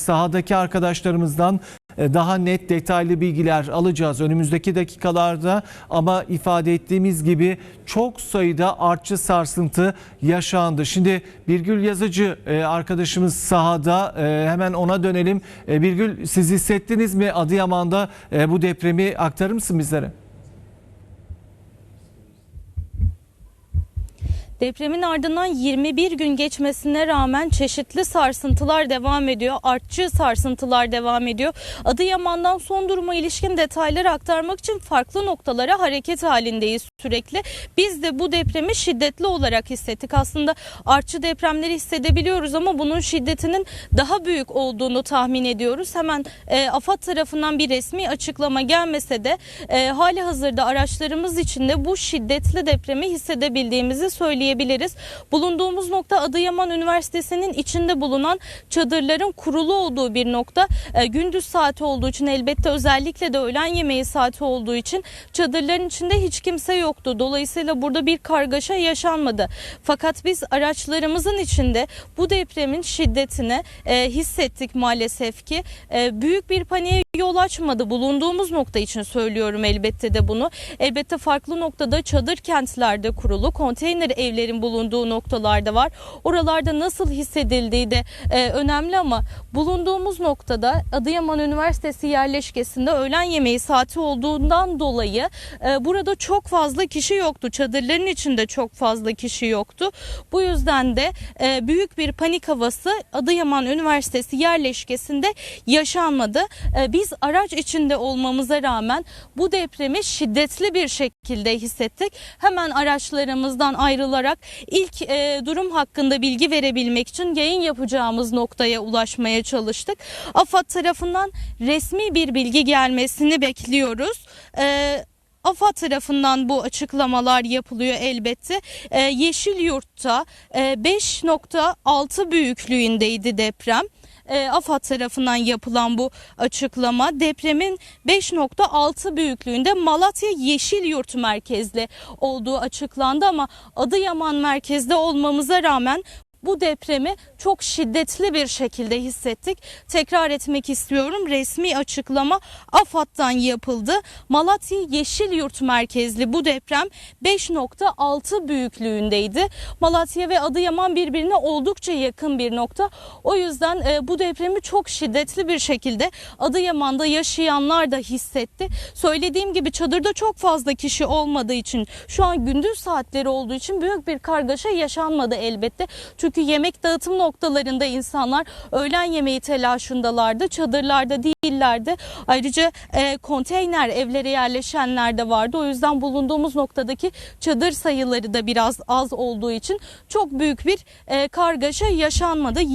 Sahadaki arkadaşlarımızdan daha net detaylı bilgiler alacağız önümüzdeki dakikalarda, ama ifade ettiğimiz gibi çok sayıda artçı sarsıntı yaşandı. Şimdi Birgül Yazıcı arkadaşımız sahada, hemen ona dönelim. Birgül, siz hissettiniz mi Adıyaman'da bu depremi, aktarır mısın bizlere? Depremin ardından 21 gün geçmesine rağmen çeşitli sarsıntılar devam ediyor. Artçı sarsıntılar devam ediyor. Adıyaman'dan son duruma ilişkin detayları aktarmak için farklı noktalara hareket halindeyiz sürekli. Biz de bu depremi şiddetli olarak hissettik. Aslında artçı depremleri hissedebiliyoruz ama bunun şiddetinin daha büyük olduğunu tahmin ediyoruz. Hemen AFAD tarafından bir resmi açıklama gelmese de hali hazırda araçlarımız içinde bu şiddetli depremi hissedebildiğimizi söyleyebiliriz. Bulunduğumuz nokta Adıyaman Üniversitesi'nin içinde bulunan çadırların kurulu olduğu bir nokta. Gündüz saati olduğu için, elbette özellikle de öğlen yemeği saati olduğu için çadırların içinde hiç kimse yoktu. Dolayısıyla burada bir kargaşa yaşanmadı. Fakat biz araçlarımızın içinde bu depremin şiddetini hissettik maalesef ki. Büyük bir paniğe yol açmadı. Bulunduğumuz nokta için söylüyorum elbette de bunu. Elbette farklı noktada çadır kentlerde kurulu, konteyner evlerin bulunduğu noktalarda var. Oralarda nasıl hissedildiği de önemli ama bulunduğumuz noktada Adıyaman Üniversitesi yerleşkesinde öğlen yemeği saati olduğundan dolayı burada çok fazla kişi yoktu. Çadırların içinde çok fazla kişi yoktu. Bu yüzden de büyük bir panik havası Adıyaman Üniversitesi yerleşkesinde yaşanmadı. Biz araç içinde olmamıza rağmen bu depremi şiddetli bir şekilde hissettik. Hemen araçlarımızdan ayrılarak ilk durum hakkında bilgi verebilmek için yayın yapacağımız noktaya ulaşmaya çalıştık. AFAD tarafından resmi bir bilgi gelmesini bekliyoruz. AFAD tarafından bu açıklamalar yapılıyor elbette. Yeşilyurt'ta 5.6 büyüklüğündeydi deprem. AFAD tarafından yapılan bu açıklama, depremin 5.6 büyüklüğünde Malatya Yeşilyurt merkezli olduğu açıklandı ama Adıyaman merkezde olmamıza rağmen bu depremi çok şiddetli bir şekilde hissettik. Tekrar etmek istiyorum. Resmi açıklama AFAD'dan yapıldı. Malatya Yeşilyurt merkezli bu deprem 5.6 büyüklüğündeydi. Malatya ve Adıyaman birbirine oldukça yakın bir nokta. O yüzden bu depremi çok şiddetli bir şekilde Adıyaman'da yaşayanlar da hissetti. Söylediğim gibi çadırda çok fazla kişi olmadığı için, şu an gündüz saatleri olduğu için büyük bir kargaşa yaşanmadı elbette. Çünkü yemek dağıtım noktalarında insanlar öğlen yemeği telaşındalardı. Çadırlarda değillerdi. Ayrıca konteyner evlere yerleşenler de vardı. O yüzden bulunduğumuz noktadaki çadır sayıları da biraz az olduğu için çok büyük bir kargaşa yaşanmadı.